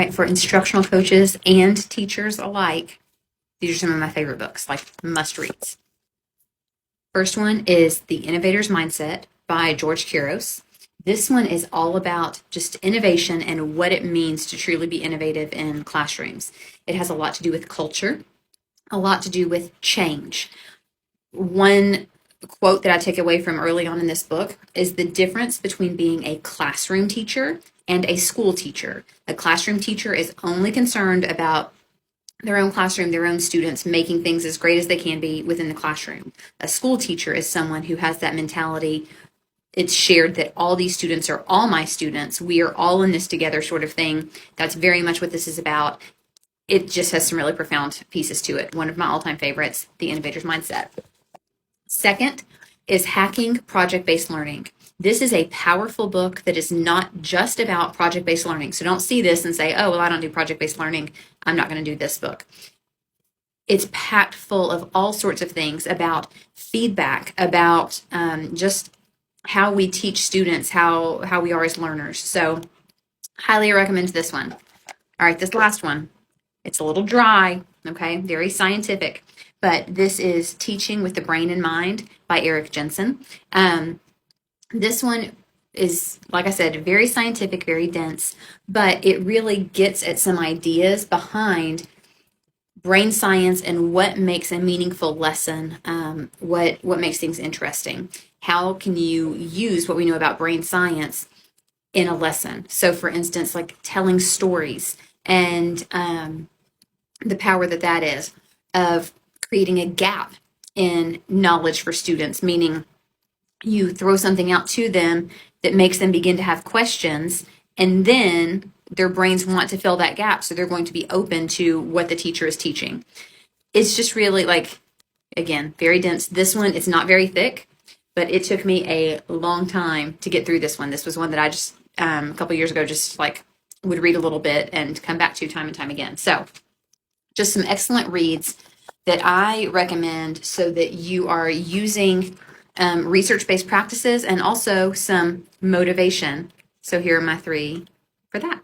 right, for instructional coaches and teachers alike, these are some of my favorite books, like must reads. First one is The Innovator's Mindset by George Kiros. This one is all about just innovation and what it means to truly be innovative in classrooms. It has a lot to do with culture, a lot to do with change. One quote that I take away from early on in this book is the difference between being a classroom teacher and a school teacher. A classroom teacher is only concerned about their own classroom, their own students, making things as great as they can be within the classroom. A school teacher is someone who has that mentality. It's shared that all these students are all my students. We are all in this together sort of thing. That's very much what this is about. It just has some really profound pieces to it. One of my all-time favorites, The Innovator's Mindset. Second is Hacking Project-Based Learning. This is a powerful book that is not just about project-based learning. So don't see this and say, oh, well, I don't do project-based learning. I'm not going to do this book. It's packed full of all sorts of things about feedback, about just how we teach students, how we are as learners. So highly recommend this one. All right, this last one. It's a little dry, okay, very scientific, but this is Teaching with the Brain in Mind by Eric Jensen. This one is, like I said, very scientific, very dense, but it really gets at some ideas behind brain science and what makes a meaningful lesson, what makes things interesting. How can you use what we know about brain science in a lesson? So for instance, like telling stories and the power that is of creating a gap in knowledge for students, meaning you throw something out to them that makes them begin to have questions, and then their brains want to fill that gap, so they're going to be open to what the teacher is teaching. It's just really, like, again, very dense. This one, it's not very thick, but it took me a long time to get through this one. This was one that I just, a couple years ago, just like would read a little bit and come back to time and time again. So just some excellent reads that I recommend so that you are using research-based practices and also some motivation. So here are my 3 for that.